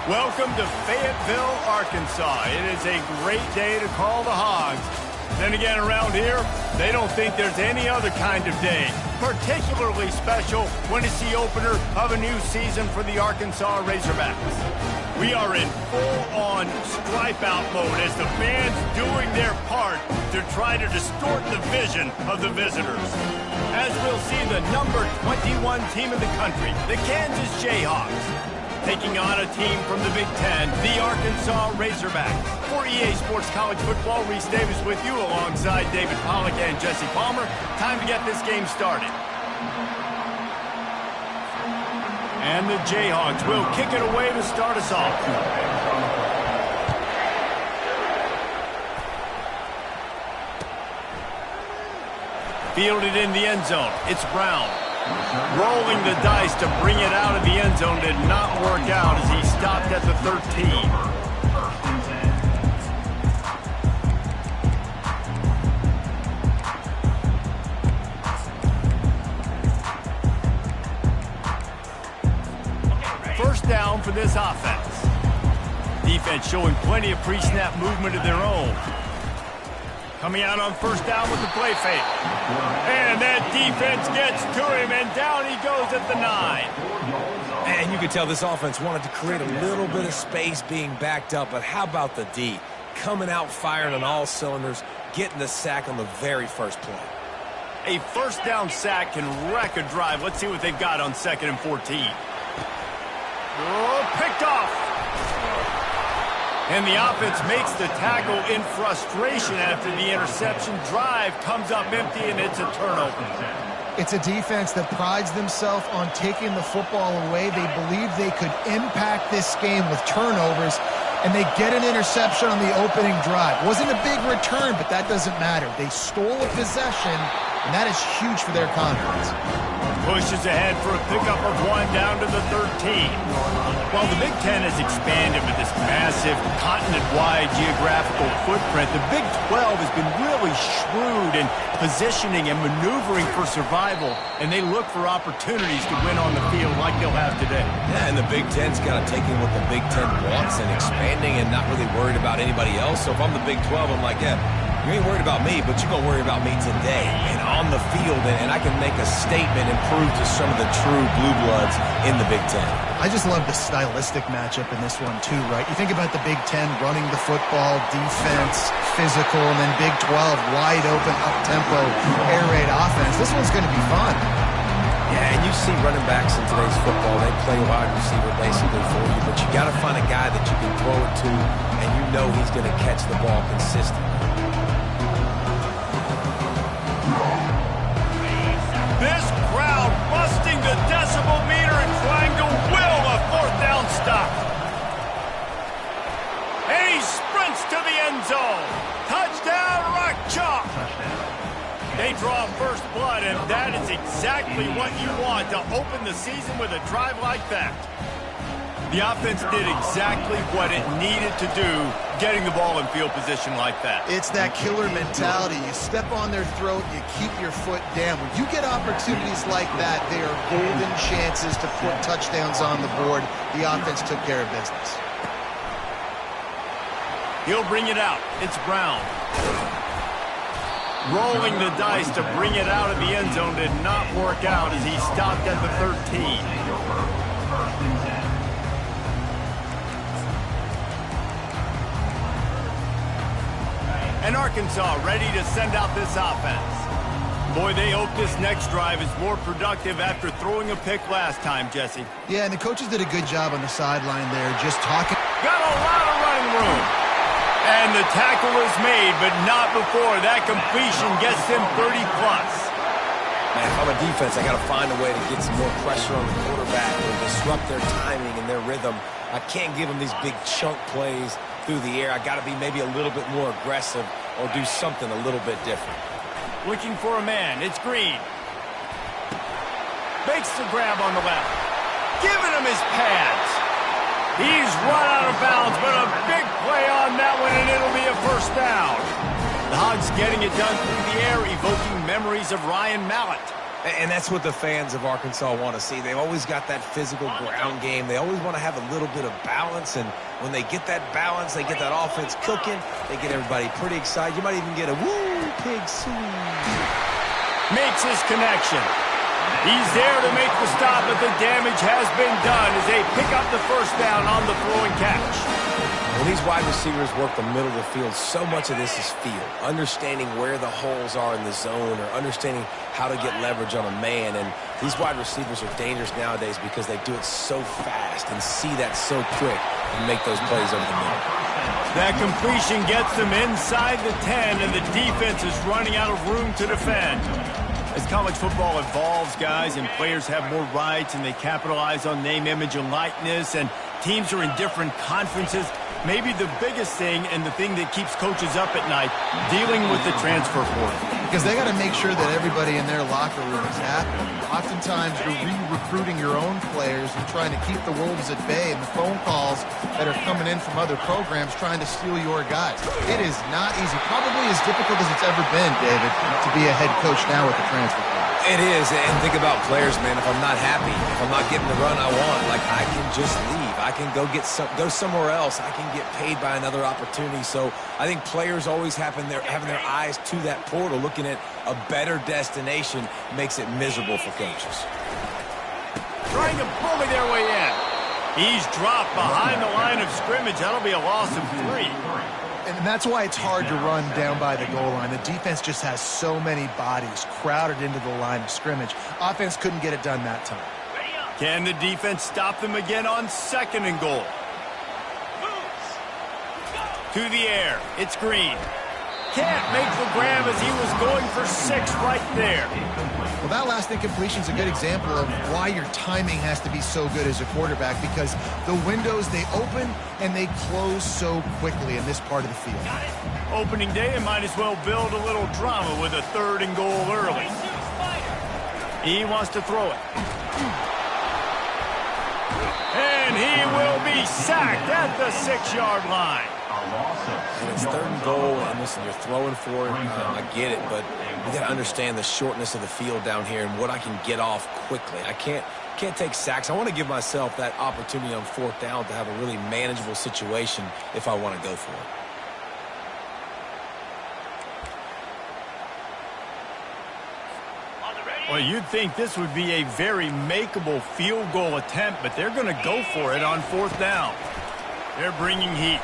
Welcome to Fayetteville, Arkansas. It is a great day to call the Hogs. Then again, around here, they don't think there's any other kind of day. Particularly special when it's the opener of a new season for the Arkansas Razorbacks. We are in full-on stripe-out mode as the fans doing their part to try to distort the vision of the visitors. As we'll see the number 21 team in the country, the Kansas Jayhawks, taking on a team from the Big Ten, the Arkansas Razorbacks. For EA Sports College Football, Reese Davis with you alongside David Pollack and Jesse Palmer. Time to get this game started. And the Jayhawks will kick it away to start us off. Fielded in the end zone. It's Brown. Rolling the dice to bring it out of the end zone did not work out as he stopped at the 13. First down for this offense. Defense showing plenty of pre-snap movement of their own. Coming out on first down with the play fake. And that defense gets to him, and down he goes at the 9. And you could tell this offense wanted to create a little bit of space being backed up, but how about the D? Coming out firing on all cylinders, getting the sack on the very first play. A first down sack can wreck a drive. Let's see what they've got on 2nd and 14. Oh, picked off. And the offense makes the tackle in frustration after the interception. Drive comes up empty, and it's a turnover. It's a defense that prides themselves on taking the football away. They believe they could impact this game with turnovers, and they get an interception on the opening drive. Wasn't a big return, but that doesn't matter. They stole a possession, and that is huge for their confidence. Pushes ahead for a pickup of 1 down to the 13. While the Big Ten has expanded with this massive continent-wide geographical footprint, the Big 12 has been really shrewd in positioning and maneuvering for survival, and they look for opportunities to win on the field like they'll have today. Yeah, and the Big Ten's got to take in what the Big Ten wants and expanding and not really worried about anybody else. So if I'm the Big 12, I'm like, yeah, you ain't worried about me, but you're going to worry about me today and on the field, and I can make a statement and prove to some of the true blue bloods in the Big Ten. I just love the stylistic matchup in this one, too, right? You think about the Big Ten running the football, defense, physical, and then Big 12, wide open, up-tempo, air raid offense. This one's going to be fun. Yeah, and you see running backs in today's football, they play wide receiver basically for you, but you got to find a guy that you can throw it to, and you know he's going to catch the ball consistently. This crowd busting the decibel meter and trying to will a 4th down stop. And he sprints to the end zone. Touchdown, Rock Chalk. They draw first blood, and that is exactly what you want to open the season with a drive like that. The offense did exactly what it needed to do, getting the ball in field position like that. It's that killer mentality. You step on their throat, you keep your foot down. When you get opportunities like that, they are golden chances to put touchdowns on the board. The offense took care of business. He'll bring it out. It's Brown. Rolling the dice to bring it out of the end zone did not work out as he stopped at the 13. And Arkansas ready to send out this offense. Boy, they hope this next drive is more productive after throwing a pick last time, Jesse. Yeah, and the coaches did a good job on the sideline there, just talking. Got a lot of running room. And the tackle is made, but not before that completion gets them 30-plus. Man, if I'm a defense, I got to find a way to get some more pressure on the quarterback or disrupt their timing and their rhythm. I can't give them these big chunk plays through the air. I got to be maybe a little bit more aggressive or do something a little bit different. Looking for a man. It's Green. Makes the grab on the left. Giving him his pads. He's run out of bounds, but a big play on that one, and it'll be a first down. The Hogs getting it done through the air, evoking memories of Ryan Mallett. And that's what the fans of Arkansas want to see. They've always got that physical ground game. They always want to have a little bit of balance, and when they get that balance, they get that offense cooking, they get everybody pretty excited. You might even get a woo, pig swing. Makes his connection. He's there to make the stop, but the damage has been done as they pick up the first down on the throwing catch. When these wide receivers work the middle of the field, so much of this is feel. Understanding where the holes are in the zone or understanding how to get leverage on a man. And these wide receivers are dangerous nowadays because they do it so fast and see that so quick and make those plays over the middle. That completion gets them inside the 10, and the defense is running out of room to defend. As college football evolves, guys, and players have more rights and they capitalize on name, image, and likeness, and teams are in different conferences, maybe the biggest thing and the thing that keeps coaches up at night, dealing with the transfer portal. Because they got to make sure that everybody in their locker room is happy. Oftentimes, you're re-recruiting your own players and trying to keep the wolves at bay, and the phone calls that are coming in from other programs trying to steal your guys. It is not easy. Probably as difficult as it's ever been, David, to be a head coach now with the transfer portal. It is, and think about players, man. If I'm not happy, if I'm not getting the run I want, like, I can just leave. I can go somewhere else. I can get paid by another opportunity. So I think players always having their eyes to that portal, looking at a better destination, makes it miserable for coaches. Trying to bully their way in. He's dropped behind the line of scrimmage. That'll be a loss of 3. And that's why it's hard to run down by the goal line. The defense just has so many bodies crowded into the line of scrimmage. Offense couldn't get it done that time. Can the defense stop them again on 2nd and goal? To the air. It's Green. Can't make the grab as he was going for 6 right there. Well, that last incompletion is a good example of why your timing has to be so good as a quarterback, because the windows, they open and they close so quickly in this part of the field. Opening day, and might as well build a little drama with a 3rd and goal early. He wants to throw it. And he will be sacked at the 6-yard line. And it's 3rd and goal, and listen, you're throwing for it. I get it, but you got to understand the shortness of the field down here and what I can get off quickly. I can't take sacks. I want to give myself that opportunity on 4th down to have a really manageable situation if I want to go for it. Well, you'd think this would be a very makeable field goal attempt, but they're going to go for it on 4th down. They're bringing heat.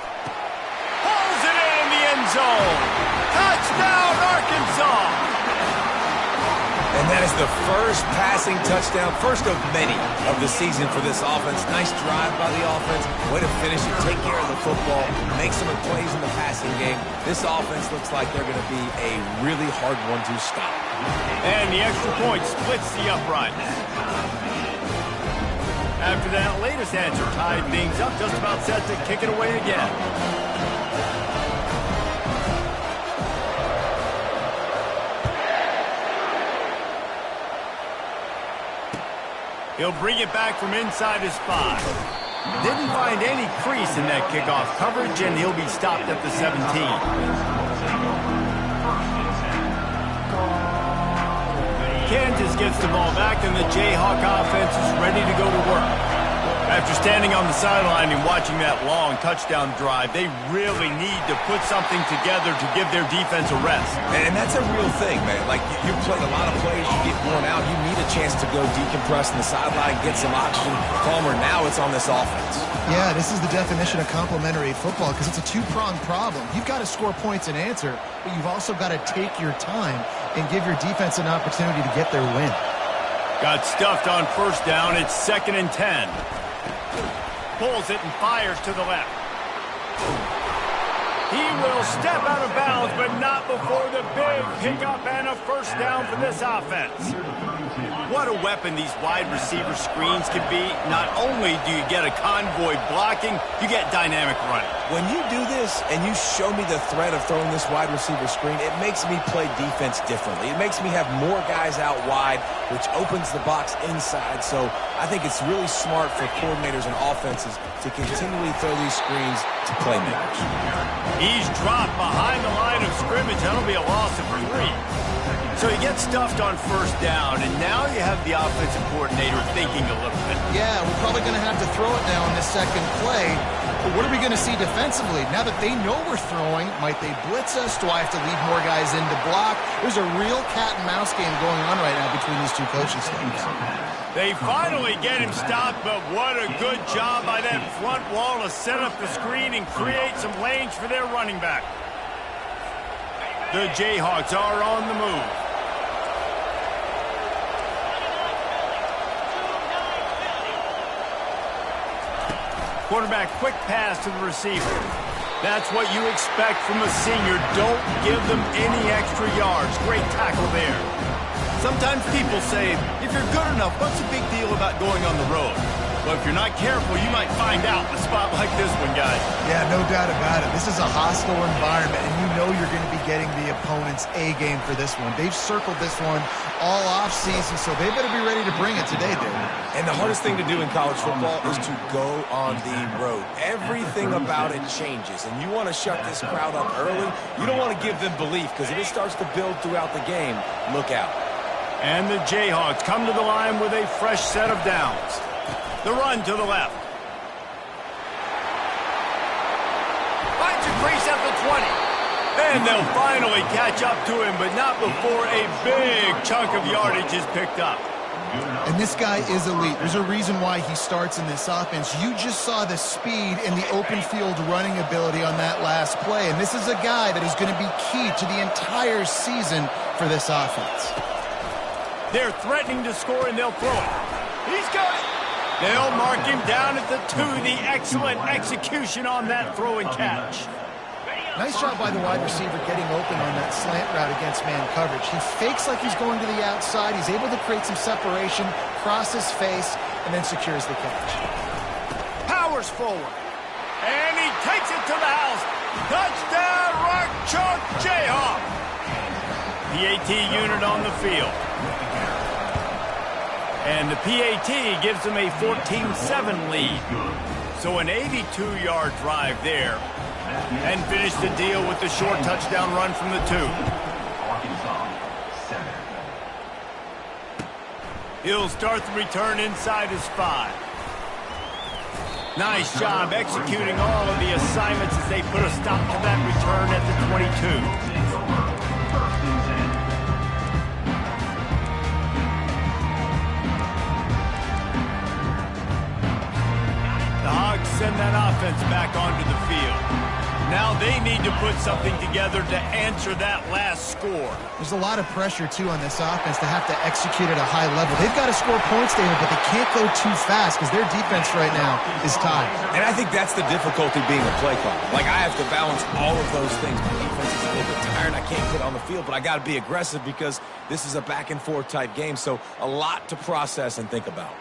Pulls it in the end zone. Touchdown, Arkansas. And that is the first passing touchdown, first of many of the season for this offense. Nice drive by the offense. Way to finish it, take care of the football, make some plays in the passing game. This offense looks like they're going to be a really hard one to stop. And the extra point splits the upright. After that latest answer tied things up, just about set to kick it away again. He'll bring it back from inside his 5. Didn't find any crease in that kickoff coverage, and he'll be stopped at the 17. Kansas gets the ball back, and the Jayhawk offense is ready to go to work. After standing on the sideline and watching that long touchdown drive, they really need to put something together to give their defense a rest. And that's a real thing, man. Like, you played a lot of plays, you get worn out, you need a chance to go decompress on the sideline, get some oxygen, calmer. Now it's on this offense. Yeah, this is the definition of complementary football, because it's a 2-pronged problem. You've got to score points and answer, but you've also got to take your time and give your defense an opportunity to get their win. Got stuffed on 1st down. It's 2nd and 10. Pulls it and fires to the left. He will step out of bounds, but not before the big pickup and a 1st down for this offense. What a weapon these wide receiver screens can be. Not only do you get a convoy blocking, you get dynamic running. When you do this and you show me the threat of throwing this wide receiver screen, it makes me play defense differently. It makes me have more guys out wide, which opens the box inside. So I think it's really smart for coordinators and offenses to continually throw these screens to playmakers. He's dropped behind the line of scrimmage. That'll be a loss of 3. So he gets stuffed on first down, and now you have the offensive coordinator thinking a little bit. Yeah, we're probably going to have to throw it now on this second play. But what are we going to see defensively? Now that they know we're throwing, might they blitz us? Do I have to leave more guys in to block? There's a real cat and mouse game going on right now between these two coaching staffs. They finally get him stopped, but what a good job by that front wall to set up the screen and create some lanes for their running back. The Jayhawks are on the move. Quarterback, quick pass to the receiver. That's what you expect from a senior. Don't give them any extra yards. Great tackle there. Sometimes people say, if you're good enough, what's the big deal about going on the road? Well, if you're not careful, you might find out in a spot like this one, guys. Yeah, no doubt about it. This is a hostile environment, and you know you're going to be getting the opponent's A game for this one. They've circled this one all offseason, so they better be ready to bring it today, David. And the hardest thing to do in college football is to go on the road. Everything about it changes, and you want to shut this crowd up early. You don't want to give them belief, because if it starts to build throughout the game, look out. And the Jayhawks come to the line with a fresh set of downs. The run to the left. Finds a crease at the 20. And they'll finally catch up to him, but not before a big chunk of yardage is picked up. And this guy is elite. There's a reason why he starts in this offense. You just saw the speed and the open field running ability on that last play. And this is a guy that is going to be key to the entire season for this offense. They're threatening to score, and they'll throw it. He's got it. They'll mark him down at the 2. The excellent execution on that throw and catch. Nice job by the wide receiver getting open on that slant route against man coverage. He fakes like he's going to the outside. He's able to create some separation, cross his face, and then secures the catch. Powers forward. And he takes it to the house. Touchdown, Rock Chalk Jayhawk. PAT unit on the field. And the PAT gives them a 14-7 lead. So an 82-yard drive there. And finish the deal with the short touchdown run from the 2. He'll start the return inside his 5. Nice job executing all of the assignments as they put a stop to that return at the 22. Send that offense back onto the field. Now they need to put something together to answer that last score. There's a lot of pressure, too, on this offense to have to execute at a high level. They've got to score points, David, but they can't go too fast because their defense right now is tired. And I think that's the difficulty being a play caller. Like, I have to balance all of those things. My defense is a little bit tired. I can't get on the field, but I got to be aggressive because this is a back-and-forth type game, so a lot to process and think about.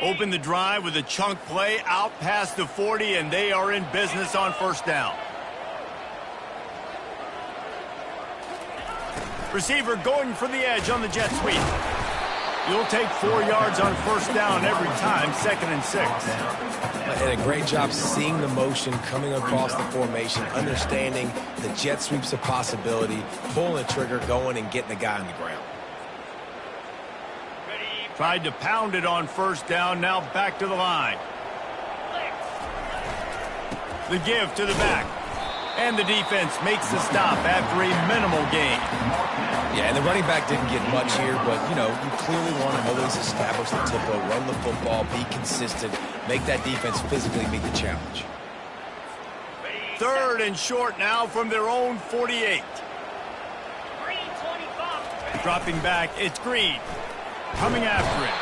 Open the drive with a chunk play out past the 40, and they are in business on first down. Receiver going for the edge on the jet sweep. You'll take 4 yards on first down every time, 2nd and 6. And a great job seeing the motion coming across the formation, understanding the jet sweep's a possibility, pulling the trigger, going and getting the guy on the ground. Tried to pound it on first down, now back to the line. The give to the back. And the defense makes the stop after a minimal gain. Yeah, and the running back didn't get much here, but, you know, you clearly want to always establish the tempo, run the football, be consistent, make that defense physically meet the challenge. 3rd and short now from their own 48. Dropping back, it's Green. Coming after it.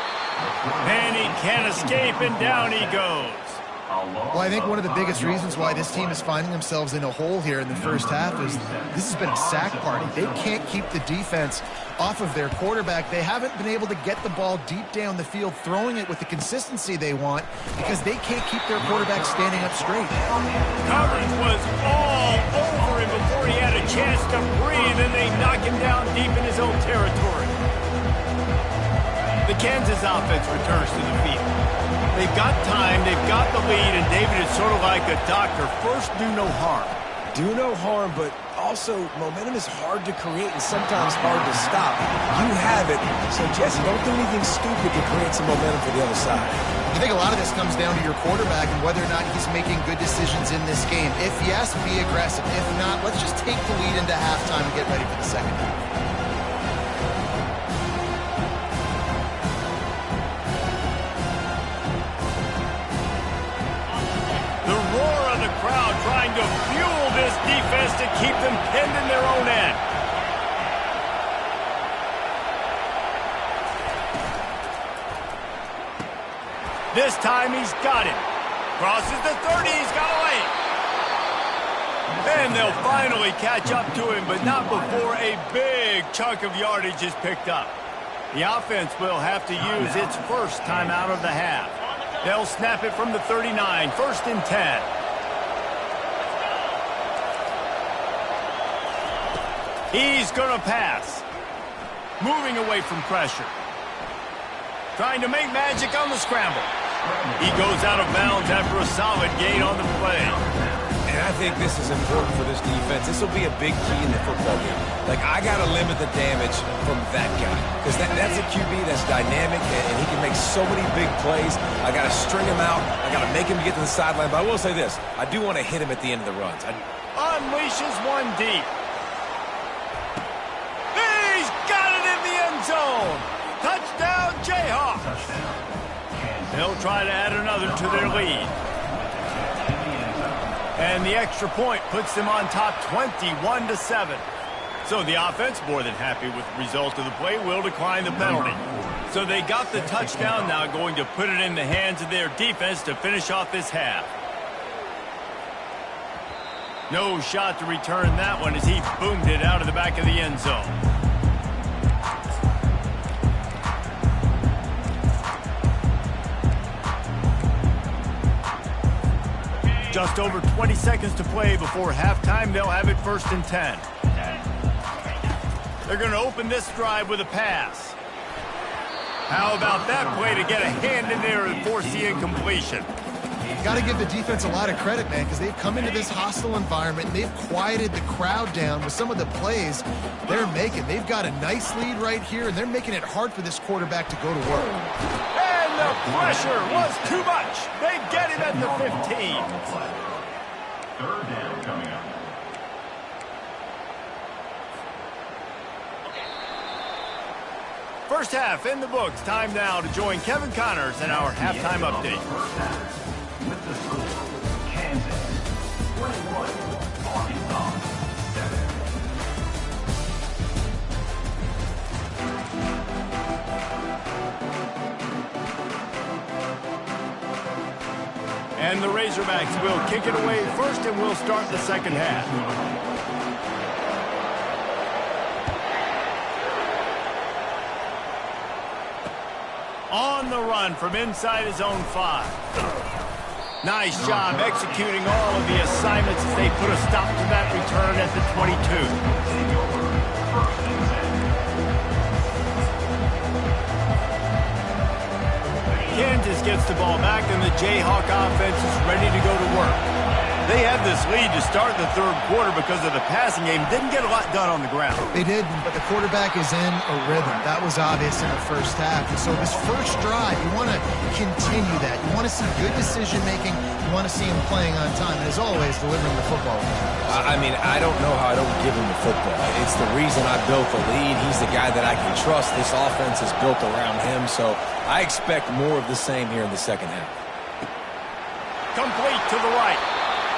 And he can't escape, and down he goes. Well, I think one of the biggest reasons why this team is finding themselves in a hole here in the first half is this has been a sack party. They can't keep the defense off of their quarterback. They haven't been able to get the ball deep down the field, throwing it with the consistency they want because they can't keep their quarterback standing up straight. Coverage was all over him before he had a chance to breathe, and they knock him down deep in his own territory. The Kansas offense returns to the field. They've got time, they've got the lead, and David is sort of like a doctor. First, do no harm. do no harm, but also momentum is hard to create and sometimes hard to stop. You have it, so Jesse, don't do anything stupid to create some momentum for the other side. I think a lot of this comes down to your quarterback and whether or not he's making good decisions in this game. If yes, be aggressive. If not, let's just take the lead into halftime and get ready for the second half. The roar of the crowd trying to fuel this defense to keep them pinned in their own end. This time he's got it. Crosses the 30, he's got away. And they'll finally catch up to him, but not before a big chunk of yardage is picked up. The offense will have to use its first time out of the half. They'll snap it from the 39, 1st and 10. He's going to pass. Moving away from pressure. Trying to make magic on the scramble. He goes out of bounds after a solid gain on the play. And I think this is important for this defense. This will be a big key in the football game. Like, I got to limit the damage from that guy. Because that's a QB that's dynamic, and he can make so many big plays. I got to string him out. I got to make him get to the sideline. But I will say this. I do want to hit him at the end of the runs. Unleashes one deep. He's got it in the end zone. Touchdown, Jayhawks. They'll try to add another to their lead. And the extra point puts them on top 21-7. So the offense, more than happy with the result of the play, will decline the penalty. So they got the touchdown, now going to put it in the hands of their defense to finish off this half. No shot to return that one as he boomed it out of the back of the end zone. Just over 20 seconds to play before halftime. They'll have it 1st and 10. They're going to open this drive with a pass. How about that play to get a hand in there and force the incompletion? Got to give the defense a lot of credit, man, because they've come into this hostile environment and they've quieted the crowd down with some of the plays they're making. They've got a nice lead right here, and they're making it hard for this quarterback to go to work. And the pressure was too much. They get him at the 15. 3rd down coming up. First half in the books. Time now to join Kevin Connors in our halftime update. With the score, Kansas 21, Arkansas 7. And the Razorbacks will kick it away first, and we'll start the second half. On the run from inside his own 5. Nice job executing all of the assignments as they put a stop to that return at the 22. Kansas gets the ball back, and the Jayhawk offense is ready to go to work. They had this lead to start the 3rd quarter because of the passing game. Didn't get a lot done on the ground. They didn't, but the quarterback is in a rhythm. That was obvious in the first half. And so this first drive, you want to continue that. You want to see good decision-making. You want to see him playing on time. And as always, delivering the football. I mean, I don't know how I don't give him the football. It's the reason I built the lead. He's the guy that I can trust. This offense is built around him. So I expect more of the same here in the second half. Complete to the right.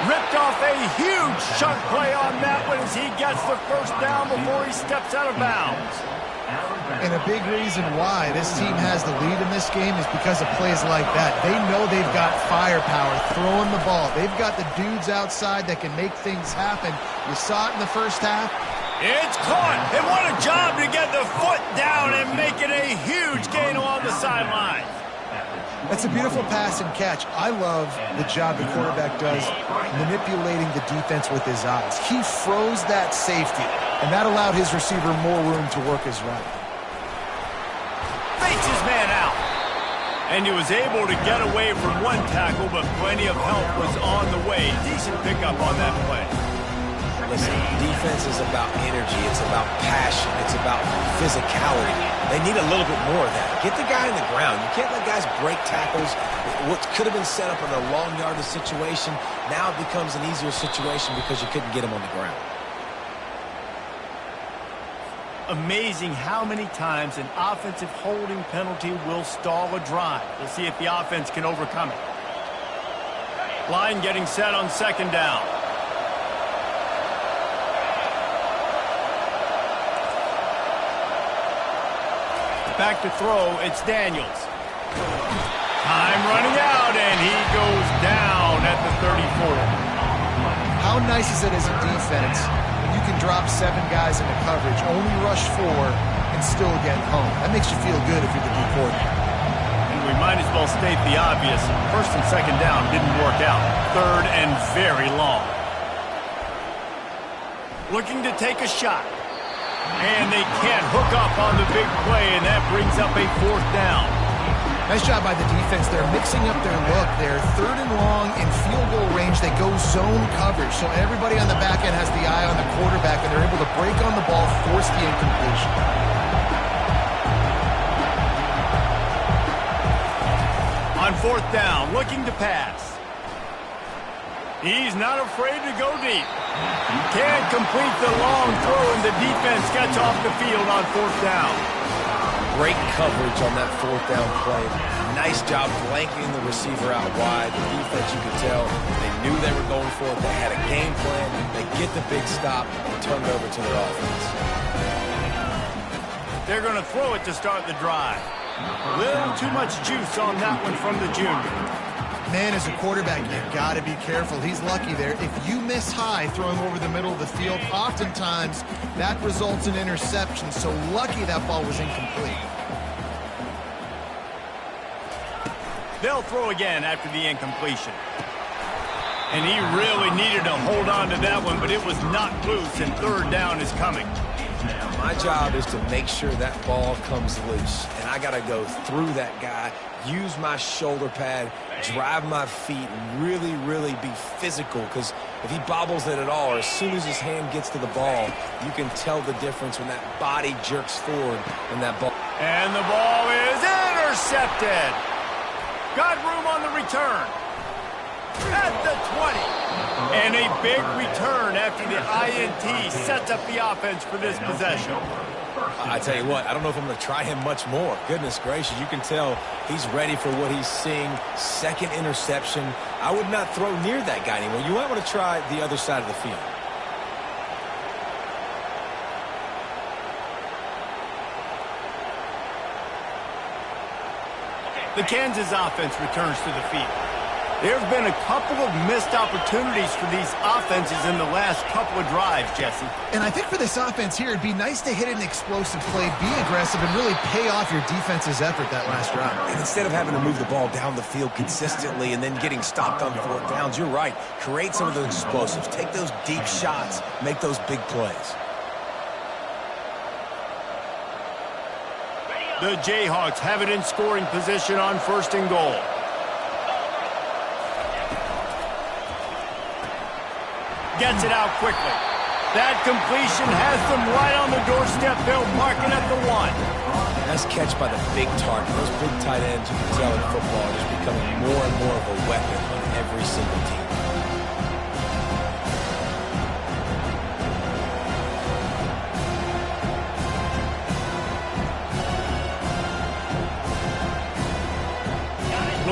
Ripped off a huge chunk play on that one as he gets the first down before he steps out of bounds. And a big reason why this team has the lead in this game is because of plays like that. They know they've got firepower throwing the ball. They've got the dudes outside that can make things happen. You saw it in the first half. It's caught. And what a job to get the foot down and make it a huge gain along the sideline. That's a beautiful pass and catch. I love the job the quarterback does manipulating the defense with his eyes. He froze that safety, and that allowed his receiver more room to work his route. Fakes his man out. And he was able to get away from one tackle, but plenty of help was on the way. Decent pickup on that play. Listen, defense is about energy. It's about passion. It's about physicality. They need a little bit more of that. Get the guy on the ground. You can't let guys break tackles. What could have been set up in a long yardage situation, now it becomes an easier situation because you couldn't get him on the ground. Amazing how many times an offensive holding penalty will stall a drive. We'll see if the offense can overcome it. Line getting set on second down. Back to throw, it's Daniels. Time running out, and he goes down at the 34. How nice is it as a defense when you can drop 7 guys into coverage, only rush 4, and still get home? That makes you feel good if you're the D coordinator. And we might as well state the obvious. First and second down didn't work out. Third and very long. Looking to take a shot. And they can't hook up on the big play, and that brings up a 4th down. Nice job by the defense. They're mixing up their look. They're 3rd and long in field goal range. They go zone coverage, so everybody on the back end has the eye on the quarterback, and they're able to break on the ball, force the incompletion. On 4th down, looking to pass. He's not afraid to go deep. Can't complete the long throw, and the defense gets off the field on 4th down. Great coverage on that 4th down play. Nice job blanking the receiver out wide. The defense, you could tell, they knew they were going for it. They had a game plan. They get the big stop and turn it over to their offense. They're going to throw it to start the drive. A little too much juice on that one from the junior. Man, as a quarterback, you got to be careful. He's lucky there. If you miss high throwing over the middle of the field, oftentimes that results in interception. So lucky that ball was incomplete. They'll throw again after the incompletion. And he really needed to hold on to that one, but it was knocked loose, and 3rd down is coming. My job is to make sure that ball comes loose, and I got to go through that guy, use my shoulder pad, drive my feet, and really, really be physical, because if he bobbles it at all, or as soon as his hand gets to the ball, you can tell the difference when that body jerks forward and that ball. And the ball is intercepted. Got room on the return. At the 20. And a big return after the INT sets up the offense for this possession. I tell you what, I don't know if I'm going to try him much more. Goodness gracious, you can tell he's ready for what he's seeing. 2nd interception. I would not throw near that guy anymore. You might want to try the other side of the field. The Kansas offense returns to the field. There have been a couple of missed opportunities for these offenses in the last couple of drives, Jesse. And I think for this offense here, it'd be nice to hit an explosive play, be aggressive, and really pay off your defense's effort that last drive. And instead of having to move the ball down the field consistently and then getting stopped on 4th downs, you're right. Create some of those explosives. Take those deep shots. Make those big plays. The Jayhawks have it in scoring position on 1st and goal. Gets it out quickly. That completion has them right on the doorstep. They'll mark it at the 1. Nice catch by the big target. Those big tight ends, you can tell in football, are just becoming more and more of a weapon on every single team.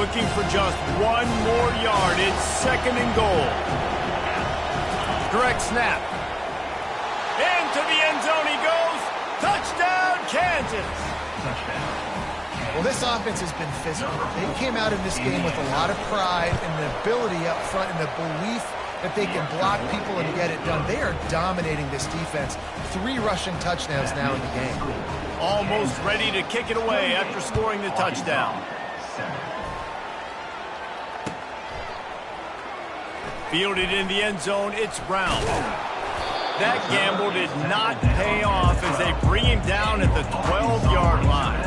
Looking for just 1 more yard. It's 2nd and goal. Direct snap. Into the end zone he goes. Touchdown, Kansas. Well, this offense has been physical. They came out in this game with a lot of pride and the ability up front and the belief that they can block people and get it done. They are dominating this defense. 3 rushing touchdowns now in the game. Almost ready to kick it away after scoring the touchdown. Fielded in the end zone, it's Brown. That gamble did not pay off as they bring him down at the 12-yard line.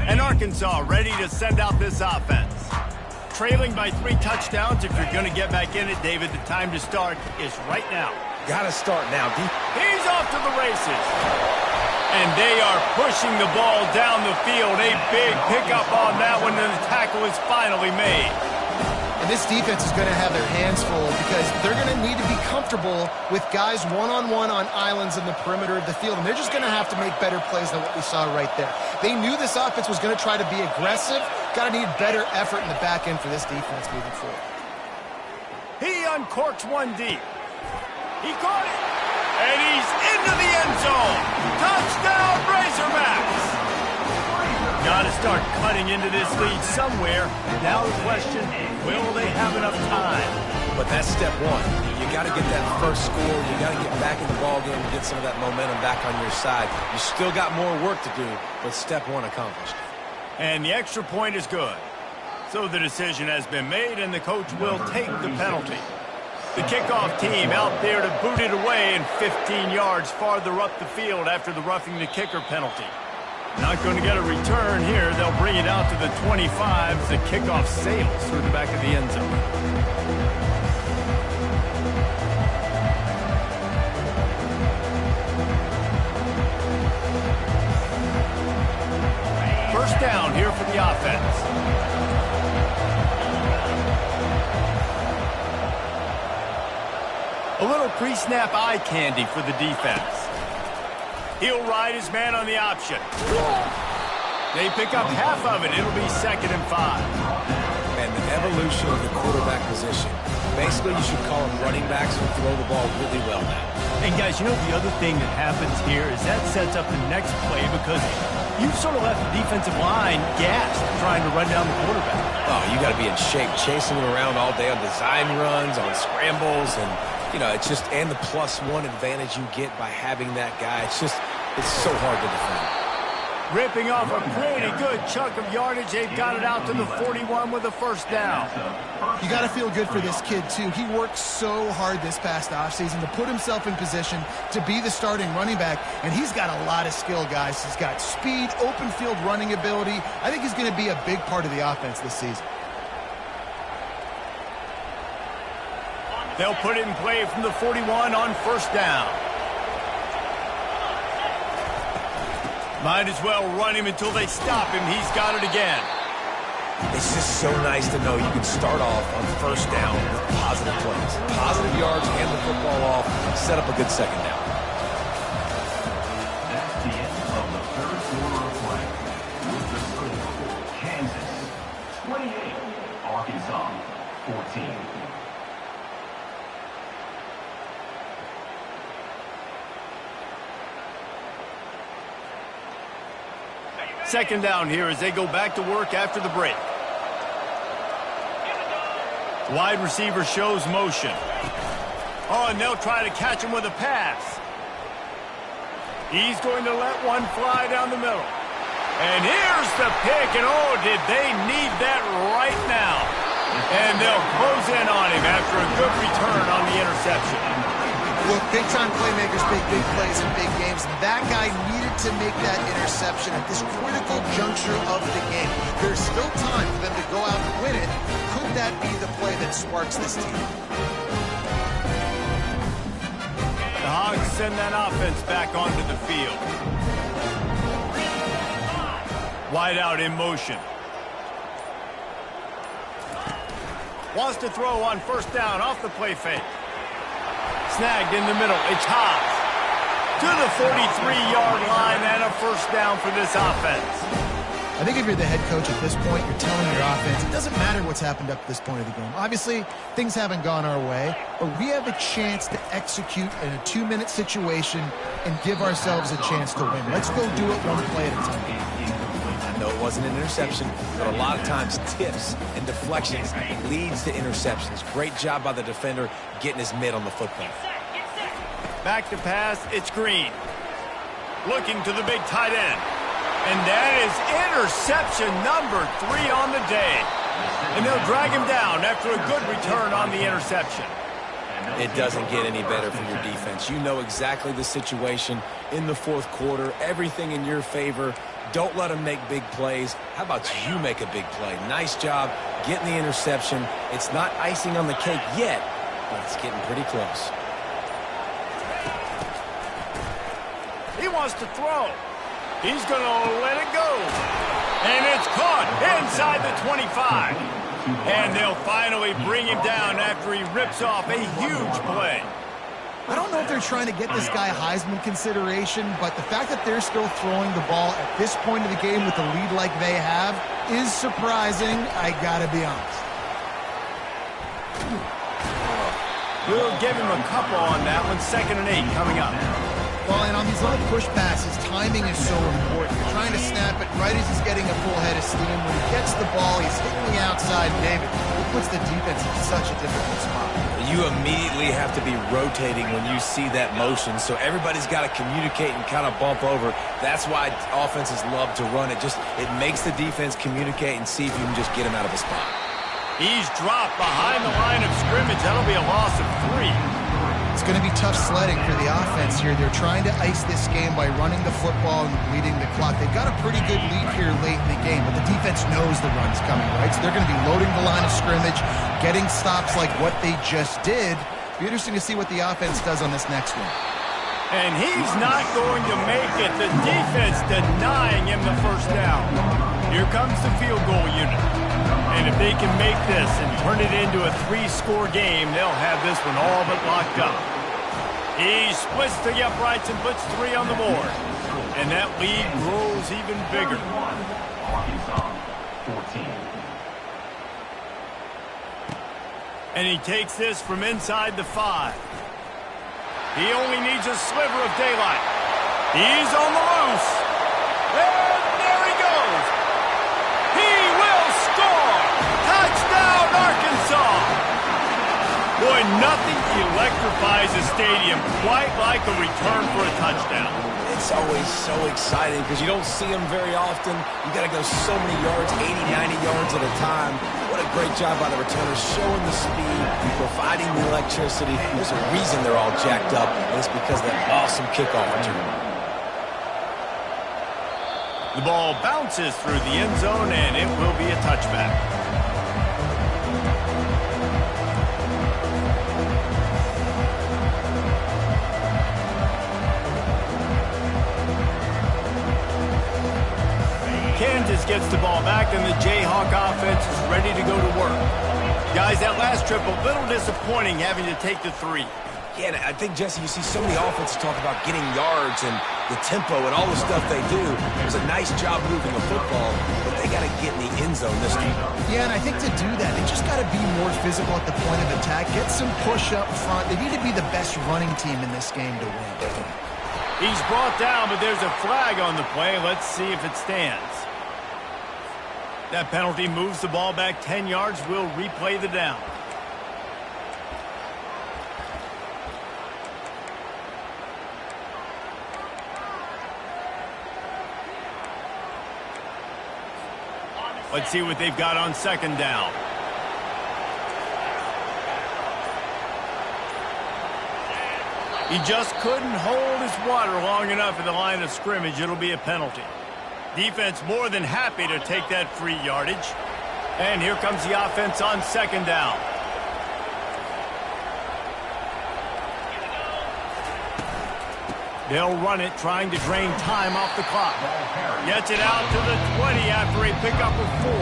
And our Arkansas ready to send out this offense. Trailing by 3 touchdowns. If you're going to get back in it, David, the time to start is right now. Got to start now. He's off to the races. And they are pushing the ball down the field. A big pickup on that one, and the tackle is finally made. And this defense is going to have their hands full because they're going to need to be comfortable with guys one-on-one on islands in the perimeter of the field. And they're just going to have to make better plays than what we saw right there. They knew this offense was going to try to be aggressive. Got to need better effort in the back end for this defense moving forward. He uncorks one deep. He caught it. And he's into the end zone. Touchdown, Razorbacks. Got to start cutting into this lead somewhere. Now the question, will they have enough time? But that's step one. You got to get that first score. You got to get back in the ballgame and get some of that momentum back on your side. You still got more work to do, but step one accomplished. And the extra point is good. So the decision has been made, and the coach will take the penalty. The kickoff team out there to boot it away and 15 yards farther up the field after the roughing the kicker penalty. Not going to get a return here. They'll bring it out to the 25 as the kickoff sails through the back of the end zone. First down here for the offense. A little pre-snap eye candy for the defense. He'll ride his man on the option. They pick up half of it. It'll be 2nd and 5. And the evolution of the quarterback position. Basically, you should call them running backs who throw the ball really well now. And guys, you know the other thing that happens here is that sets up the next play because you've sort of left the defensive line gassed trying to run down the quarterback. Oh, you got to be in shape, chasing him around all day on design runs, on scrambles, and you know, it's just, and the +1 advantage you get by having that guy. It's so hard to defend. Ripping off a pretty good chunk of yardage. They've got it out to the 41 with a first down. You got to feel good for this kid, too. He worked so hard this past offseason to put himself in position to be the starting running back, and he's got a lot of skill, guys. He's got speed, open field running ability. I think he's going to be a big part of the offense this season. They'll put it in play from the 41 on first down. Might as well run him until they stop him. He's got it again. It's just so nice to know you can start off on first down with positive plays. Positive yards, hand the football off, set up a good second down. That's the end of the third quarter of play. With the score, Kansas 28, Arkansas 14. Second down here as they go back to work after the break. Wide receiver shows motion. Oh, and they'll try to catch him with a pass. He's going to let one fly down the middle. And here's the pick, and oh, did they need that right now. And they'll close in on him after a good return on the interception. Look, big-time playmakers make big plays in big games. That guy needed to make that interception at this critical juncture of the game. There's still time for them to go out and win it. Could that be the play that sparks this team? The Hogs send that offense back onto the field. Wide out in motion. Wants to throw on first down off the play fake. Snagged in the middle. Ncaa to the 43-yard line and a first down for this offense. I think if you're the head coach at this point, you're telling your offense, it doesn't matter what's happened up to this point of the game. Obviously, things haven't gone our way, but we have a chance to execute in a 2-minute situation and give ourselves a chance to win. Let's go do it one play at a time. I know it wasn't an interception, but a lot of times tips and deflections leads to interceptions. Great job by the defender getting his mid on the football. Back to pass, it's Green. Looking to the big tight end. And that is interception number 3 on the day. And they'll drag him down after a good return on the interception. It doesn't get any better for your defense. You know exactly the situation in the fourth quarter. Everything in your favor. Don't let them make big plays. How about you make a big play? Nice job getting the interception. It's not icing on the cake yet, but it's getting pretty close. He wants to throw. He's going to let it go. And it's caught inside the 25. And they'll finally bring him down after he rips off a huge play. I don't know if they're trying to get this guy Heisman consideration, but the fact that they're still throwing the ball at this point of the game with the lead like they have is surprising, I gotta be honest. We'll give him a couple on that one. 2nd and 8 coming up. Well, and on these little push passes, timing is so important. You're trying to snap it right as he's getting a full head of steam. When he gets the ball, he's hitting the outside. David, it puts the defense in such a difficult spot. You immediately have to be rotating when you see that motion, so everybody's got to communicate and kind of bump over. That's why offenses love to run it. It makes the defense communicate and see if you can just get him out of a spot. He's dropped behind the line of scrimmage. That'll be a loss of 3. It's going to be tough sledding for the offense here. They're trying to ice this game by running the football and bleeding the clock. They've got a pretty good lead here late in the game, but the defense knows the run's coming, right? So they're going to be loading the line of scrimmage, getting stops like what they just did. It'll be interesting to see what the offense does on this next one. And he's not going to make it. The defense denying him the first down. Here comes the field goal unit. And if they can make this and turn it into a 3-score game, they'll have this one all but locked up. He splits the uprights and puts 3 on the board. And that lead grows even bigger. Arkansas, 14. And he takes this from inside the 5. He only needs a sliver of daylight. He's on the loose. And there he goes. He will score. Touchdown, Arkansas. Boy, nothing electrifies a stadium quite like a return for a touchdown. It's always so exciting because you don't see them very often. You got to go so many yards, 80, 90 yards at a time. What a great job by the returners, showing the speed, providing the electricity. There's a reason they're all jacked up, and it's because of that awesome kickoff return. The ball bounces through the end zone, and it will be a touchback. Kansas gets the ball back, and the Jayhawk offense is ready to go to work. Guys, that last trip, a little disappointing having to take the 3. Yeah, and I think, Jesse, you see so many offenses talk about getting yards and the tempo and all the stuff they do. It was a nice job moving the football, but they got to get in the end zone this time. Yeah, and I think to do that, they just got to be more physical at the point of attack, get some push up front. They need to be the best running team in this game to win. He's brought down, but there's a flag on the play. Let's see if it stands. That penalty moves the ball back 10 yards. We'll replay the down. Let's see what they've got on 2nd down. He just couldn't hold his water long enough at the line of scrimmage. It'll be a penalty. Defense more than happy to take that free yardage. And here comes the offense on 2nd down. They'll run it, trying to drain time off the clock. Gets it out to the 20 after a pickup of 4.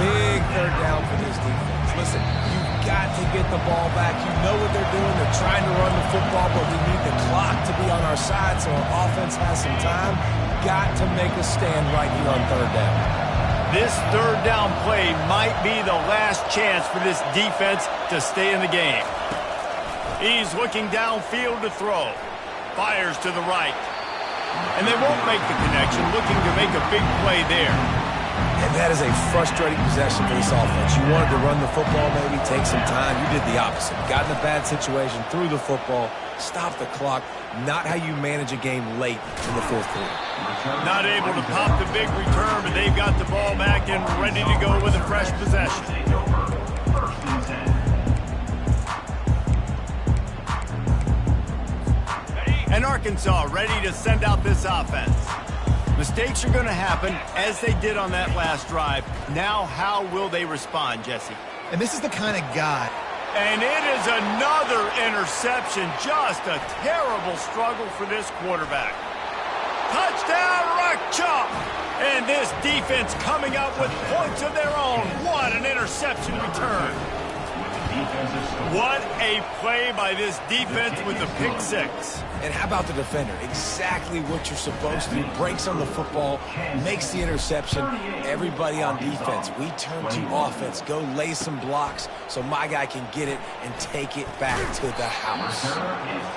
Big 3rd down for this defense. Listen, you've got to get the ball back. You know what they're doing. They're trying to run the football, but we need the clock to be on our side so our offense has some time. Got to make a stand right here on 3rd down. This 3rd down play might be the last chance for this defense to stay in the game. He's looking downfield to throw. Fires to the right. And they won't make the connection, looking to make a big play there. And that is a frustrating possession for this offense. You wanted to run the football, maybe take some time. You did the opposite. Got in a bad situation, threw the football, stopped the clock. Not how you manage a game late in the 4th quarter. Not able to pop the big return, but they've got the ball back and ready to go with a fresh possession. And Arkansas ready to send out this offense. Mistakes are going to happen, as they did on that last drive. Now, how will they respond, Jesse? And this is the kind of guy. And it is another interception. Just a terrible struggle for this quarterback. Touchdown, Ncaa! And this defense coming up with points of their own. What an interception return. What a play by this defense with the pick six. And how about the defender? Exactly what you're supposed to do. Breaks on the football, makes the interception. Everybody on defense, we turn to offense. Go lay some blocks so my guy can get it and take it back to the house.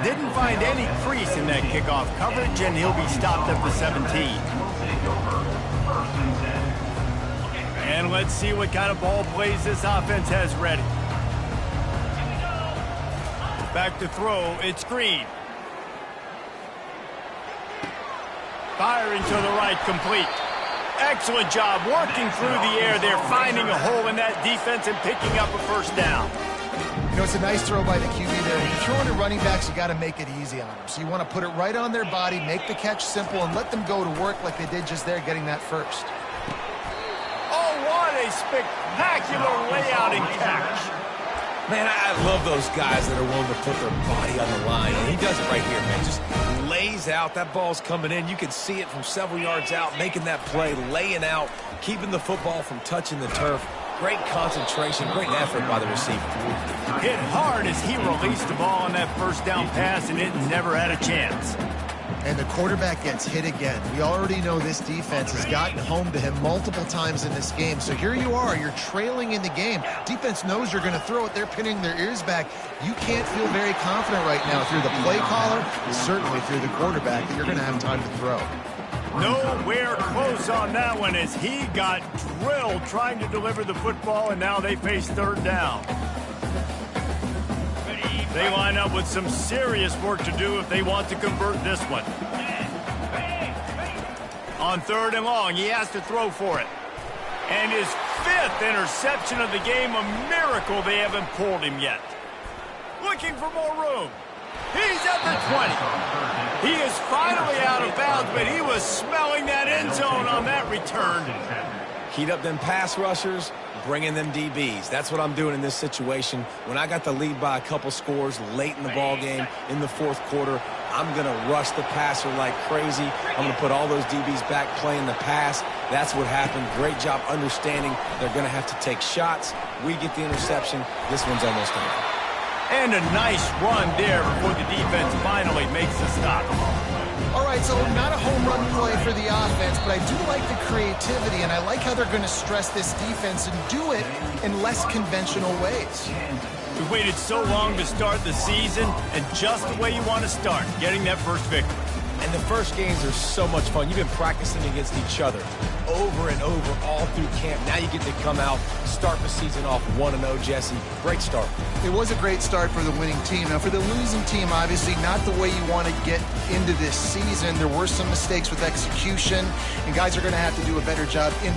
Didn't find any crease in that kickoff coverage, and he'll be stopped at the 17. And let's see what kind of ball plays this offense has ready. Back to throw, it's Green. Firing to the right, complete. Excellent job working through the air there, finding a hole in that defense and picking up a first down. You know, it's a nice throw by the QB there. When you're throwing to running backs, you got to make it easy on them. So you want to put it right on their body, make the catch simple, and let them go to work like they did just there, getting that first. Oh, what a spectacular layout and catch. Man, I love those guys that are willing to put their body on the line. And he does it right here, man. Just lays out. That ball's coming in. You can see it from several yards out, making that play, laying out, keeping the football from touching the turf. Great concentration, great effort by the receiver. Hit hard as he released the ball on that first down pass, and it never had a chance. And the quarterback gets hit again. We already know this defense has gotten home to him multiple times in this game. So here you are, you're trailing in the game. Defense knows you're going to throw it. They're pinning their ears back. You can't feel very confident right now through the play caller, and certainly through the quarterback, that you're going to have time to throw. Nowhere close on that one as he got drilled trying to deliver the football, and now they face third down. They line up with some serious work to do if they want to convert this one. On third and long, he has to throw for it. And his fifth interception of the game, a miracle they haven't pulled him yet. Looking for more room. He's at the 20. He is finally out of bounds, but he was smelling that end zone on that return. Heat up them pass rushers, bring in them DBs. That's what I'm doing in this situation. When I got the lead by a couple scores late in the ball game, in the fourth quarter, I'm going to rush the passer like crazy. I'm going to put all those DBs back playing the pass. That's what happened. Great job understanding they're going to have to take shots. We get the interception. This one's almost over. And a nice run there before the defense finally makes the stop. All right, so not a home run play for the offense, but I do like the creativity, and I like how they're going to stress this defense and do it in less conventional ways. We waited so long to start the season, and just the way you want to start, getting that first victory. And the first games are so much fun. You've been practicing against each other over and over all through camp. Now you get to come out, start the season off 1-0, Jesse. Great start. It was a great start for the winning team. Now, for the losing team, obviously not the way you want to get into this season. There were some mistakes with execution, and guys are going to have to do a better job in